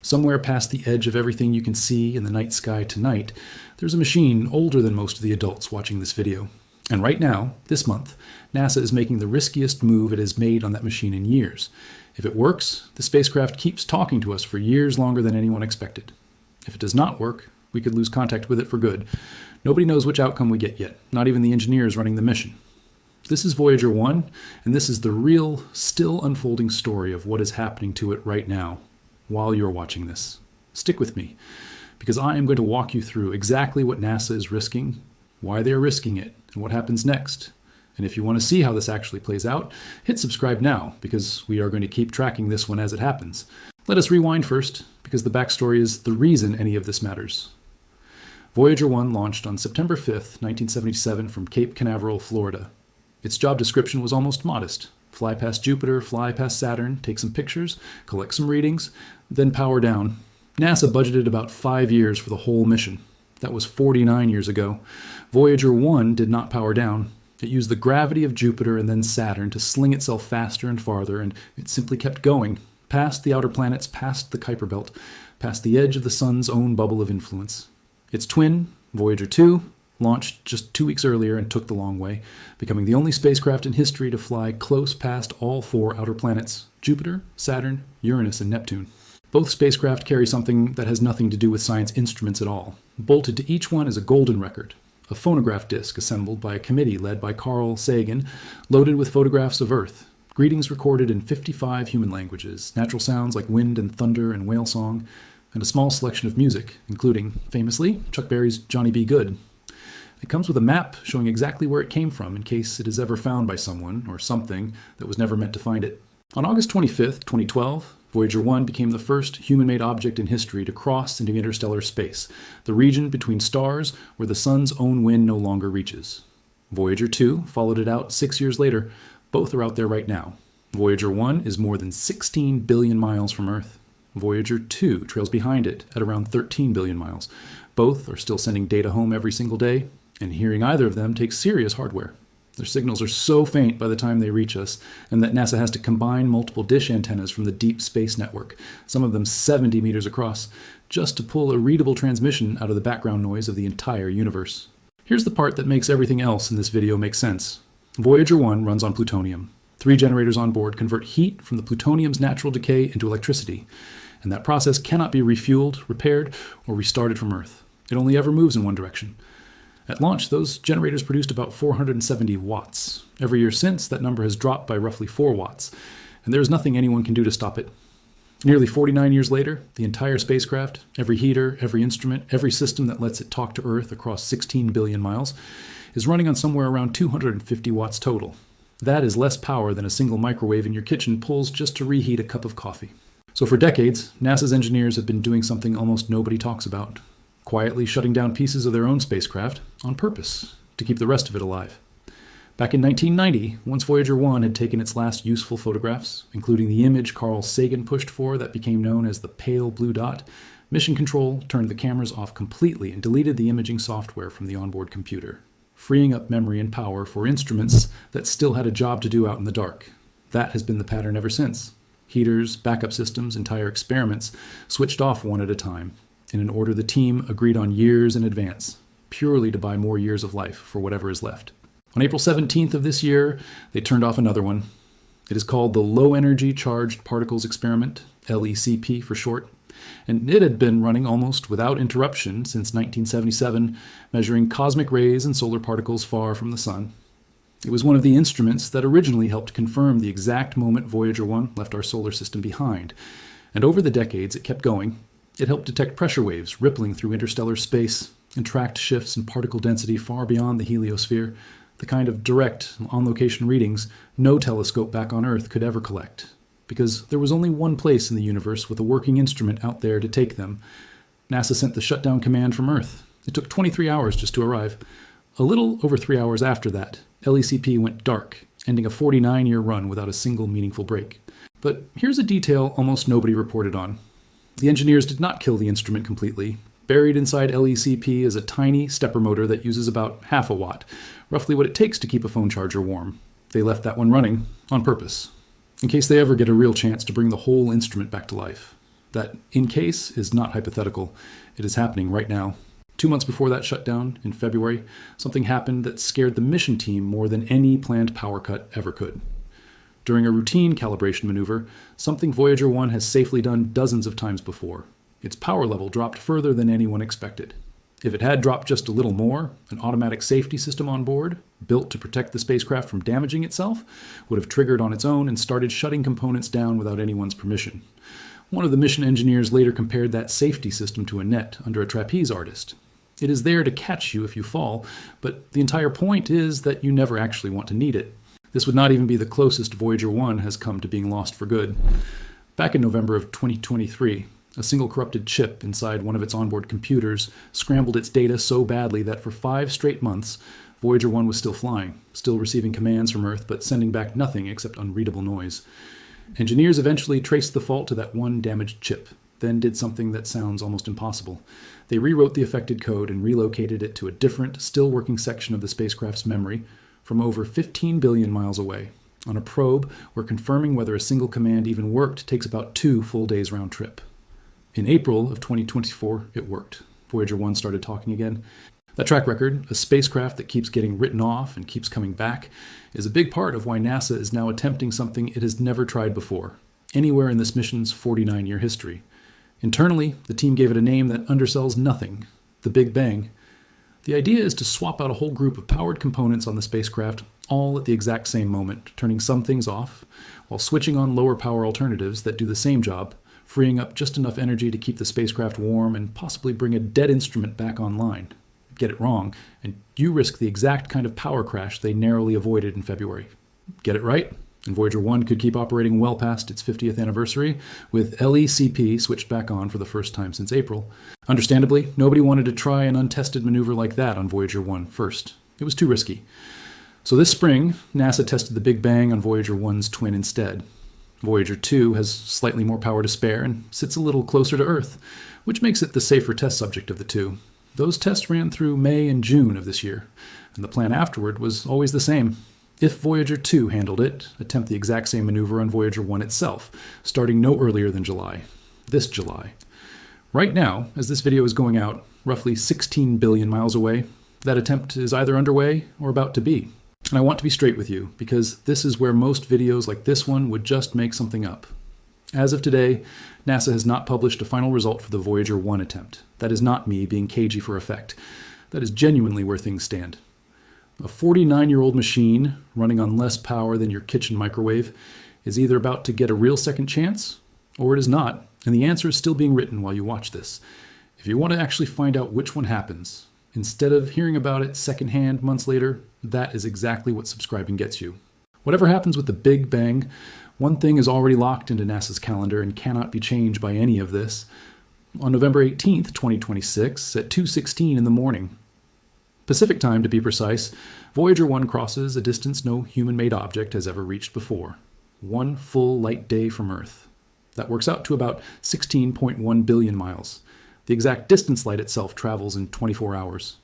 Somewhere past the edge of everything you can see in the night sky tonight, there's a machine older than most of the adults watching this video. And right now, this month, NASA is making the riskiest move it has made on that machine in years. If it works, the spacecraft keeps talking to us for years longer than anyone expected. If it does not work, we could lose contact with it for good. Nobody knows which outcome we get yet, not even the engineers running the mission. This is Voyager 1, and this is the real, still unfolding story of what is happening to it right now, while you're watching this. Stick with me, because I am going to walk you through exactly what NASA is risking, why they are risking it, and what happens next. And if you want to see how this actually plays out, hit subscribe now, because we are going to keep tracking this one as it happens. Let us rewind first, because the backstory is the reason any of this matters. Voyager 1 launched on September 5th, 1977 from Cape Canaveral, Florida. Its job description was almost modest. Fly past Jupiter, fly past Saturn, take some pictures, collect some readings, then power down. NASA budgeted about 5 years for the whole mission. That was 49 years ago. Voyager 1 did not power down. It used the gravity of Jupiter and then Saturn to sling itself faster and farther, and it simply kept going, past the outer planets, past the Kuiper Belt, past the edge of the sun's own bubble of influence. Its twin, Voyager 2, launched just 2 weeks earlier and took the long way, becoming the only spacecraft in history to fly close past all 4 outer planets, Jupiter, Saturn, Uranus, and Neptune. Both spacecraft carry something that has nothing to do with science instruments at all. Bolted to each one is a golden record, a phonograph disc assembled by a committee led by Carl Sagan, loaded with photographs of Earth, greetings recorded in 55 human languages, natural sounds like wind and thunder and whale song, and a small selection of music, including, famously, Chuck Berry's Johnny B. Goode. It comes with a map showing exactly where it came from in case it is ever found by someone or something that was never meant to find it. On August 25th, 2012, Voyager 1 became the first human-made object in history to cross into interstellar space, the region between stars where the sun's own wind no longer reaches. Voyager 2 followed it out 6 years later. Both are out there right now. Voyager 1 is more than 16 billion miles from Earth. Voyager 2 trails behind it at around 13 billion miles. Both are still sending data home every single day, and hearing either of them takes serious hardware. Their signals are so faint by the time they reach us, and that NASA has to combine multiple dish antennas from the Deep Space Network, some of them 70 meters across, just to pull a readable transmission out of the background noise of the entire universe. Here's the part that makes everything else in this video make sense. Voyager 1 runs on plutonium. 3 generators on board convert heat from the plutonium's natural decay into electricity, and that process cannot be refueled, repaired, or restarted from Earth. It only ever moves in one direction. At launch, those generators produced about 470 watts. Every year since, that number has dropped by roughly 4 watts, and there is nothing anyone can do to stop it. Nearly 49 years later, the entire spacecraft, every heater, every instrument, every system that lets it talk to Earth across 16 billion miles, is running on somewhere around 250 watts total. That is less power than a single microwave in your kitchen pulls just to reheat a cup of coffee. So for decades, NASA's engineers have been doing something almost nobody talks about. Quietly shutting down pieces of their own spacecraft on purpose to keep the rest of it alive. Back in 1990, once Voyager 1 had taken its last useful photographs, including the image Carl Sagan pushed for that became known as the pale blue dot, Mission Control turned the cameras off completely and deleted the imaging software from the onboard computer, freeing up memory and power for instruments that still had a job to do out in the dark. That has been the pattern ever since. Heaters, backup systems, entire experiments switched off one at a time, in an order the team agreed on years in advance, purely to buy more years of life for whatever is left. On April 17th of this year, they turned off another one. It is called the Low Energy Charged Particles Experiment, LECP for short, and it had been running almost without interruption since 1977, measuring cosmic rays and solar particles far from the sun. It was one of the instruments that originally helped confirm the exact moment Voyager 1 left our solar system behind, and over the decades it kept going. It helped detect pressure waves rippling through interstellar space and tracked shifts in particle density far beyond the heliosphere, the kind of direct, on-location readings no telescope back on Earth could ever collect, because there was only one place in the universe with a working instrument out there to take them. NASA sent the shutdown command from Earth. It took 23 hours just to arrive. A little over 3 hours after that, LECP went dark, ending a 49-year run without a single meaningful break. But here's a detail almost nobody reported on. The engineers did not kill the instrument completely. Buried inside LECP is a tiny stepper motor that uses about half a watt, roughly what it takes to keep a phone charger warm. They left that one running on purpose, in case they ever get a real chance to bring the whole instrument back to life. That in case is not hypothetical. It is happening right now. 2 months before that shutdown, in February, something happened that scared the mission team more than any planned power cut ever could. During a routine calibration maneuver, something Voyager 1 has safely done dozens of times before. Its power level dropped further than anyone expected. If it had dropped just a little more, an automatic safety system on board, built to protect the spacecraft from damaging itself, would have triggered on its own and started shutting components down without anyone's permission. One of the mission engineers later compared that safety system to a net under a trapeze artist. It is there to catch you if you fall, but the entire point is that you never actually want to need it. This would not even be the closest Voyager 1 has come to being lost for good. Back in November of 2023, a single corrupted chip inside one of its onboard computers scrambled its data so badly that for 5 straight months, Voyager 1 was still flying, still receiving commands from Earth, but sending back nothing except unreadable noise. Engineers eventually traced the fault to that one damaged chip, then did something that sounds almost impossible. They rewrote the affected code and relocated it to a different, still working section of the spacecraft's memory from over 15 billion miles away, on a probe where confirming whether a single command even worked takes about 2 full days round trip. In April of 2024, it worked. Voyager 1 started talking again. That track record, a spacecraft that keeps getting written off and keeps coming back, is a big part of why NASA is now attempting something it has never tried before, anywhere in this mission's 49-year history. Internally, the team gave it a name that undersells nothing, the Big Bang. The idea is to swap out a whole group of powered components on the spacecraft all at the exact same moment, turning some things off, while switching on lower power alternatives that do the same job, freeing up just enough energy to keep the spacecraft warm and possibly bring a dead instrument back online. Get it wrong, and you risk the exact kind of power crash they narrowly avoided in February. Get it right, and Voyager 1 could keep operating well past its 50th anniversary, with LECP switched back on for the first time since April. Understandably, nobody wanted to try an untested maneuver like that on Voyager 1 first. It was too risky. So this spring, NASA tested the Big Bang on Voyager 1's twin instead. Voyager 2 has slightly more power to spare and sits a little closer to Earth, which makes it the safer test subject of the two. Those tests ran through May and June of this year, and the plan afterward was always the same. If Voyager 2 handled it, attempt the exact same maneuver on Voyager 1 itself, starting no earlier than July. This July. Right now, as this video is going out, roughly 16 billion miles away, that attempt is either underway or about to be. And I want to be straight with you, because this is where most videos like this one would just make something up. As of today, NASA has not published a final result for the Voyager 1 attempt. That is not me being cagey for effect. That is genuinely where things stand. A 49-year-old machine running on less power than your kitchen microwave is either about to get a real second chance, or it is not, and the answer is still being written while you watch this. If you want to actually find out which one happens, instead of hearing about it secondhand months later, that is exactly what subscribing gets you. Whatever happens with the Big Bang, one thing is already locked into NASA's calendar and cannot be changed by any of this. On November 18th, 2026, at 2:16 in the morning, Pacific time to be precise, Voyager 1 crosses a distance no human-made object has ever reached before. 1 full light day from Earth. That works out to about 16.1 billion miles. The exact distance light itself travels in 24 hours.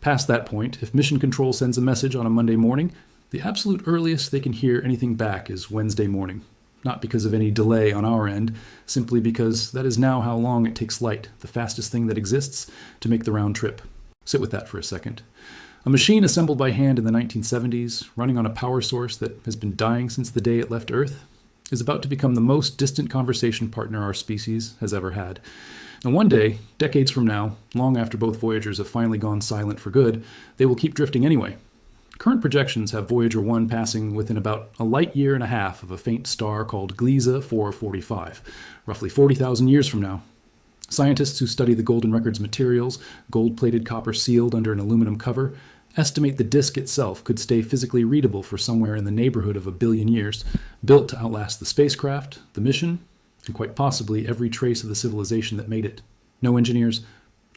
Past that point, if Mission Control sends a message on a Monday morning, the absolute earliest they can hear anything back is Wednesday morning. Not because of any delay on our end, simply because that is now how long it takes light, the fastest thing that exists, to make the round trip. Sit with that for a second. A machine assembled by hand in the 1970s, running on a power source that has been dying since the day it left Earth, is about to become the most distant conversation partner our species has ever had. And one day, decades from now, long after both Voyagers have finally gone silent for good, they will keep drifting anyway. Current projections have Voyager 1 passing within about a light year and a half of a faint star called Gliese 445, roughly 40,000 years from now. Scientists who study the Golden Record's materials, gold-plated copper sealed under an aluminum cover, estimate the disk itself could stay physically readable for somewhere in the neighborhood of 1 billion years, built to outlast the spacecraft, the mission, and quite possibly every trace of the civilization that made it. No engineers,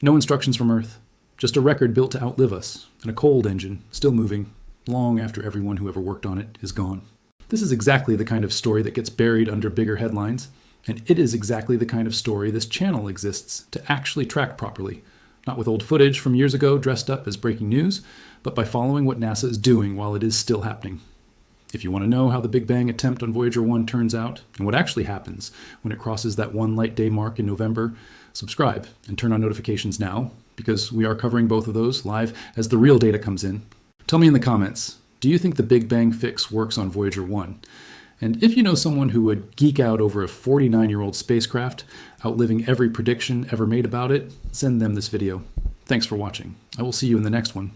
no instructions from Earth, just a record built to outlive us, and a cold engine, still moving, long after everyone who ever worked on it is gone. This is exactly the kind of story that gets buried under bigger headlines, and it is exactly the kind of story this channel exists to actually track properly, not with old footage from years ago dressed up as breaking news, but by following what NASA is doing while it is still happening. If you want to know how the Big Bang attempt on Voyager 1 turns out, and what actually happens when it crosses that 1 light day mark in November, subscribe and turn on notifications now, because we are covering both of those live as the real data comes in. Tell me in the comments, do you think the Big Bang fix works on Voyager 1? And if you know someone who would geek out over a 49-year-old spacecraft, outliving every prediction ever made about it, send them this video. Thanks for watching. I will see you in the next one.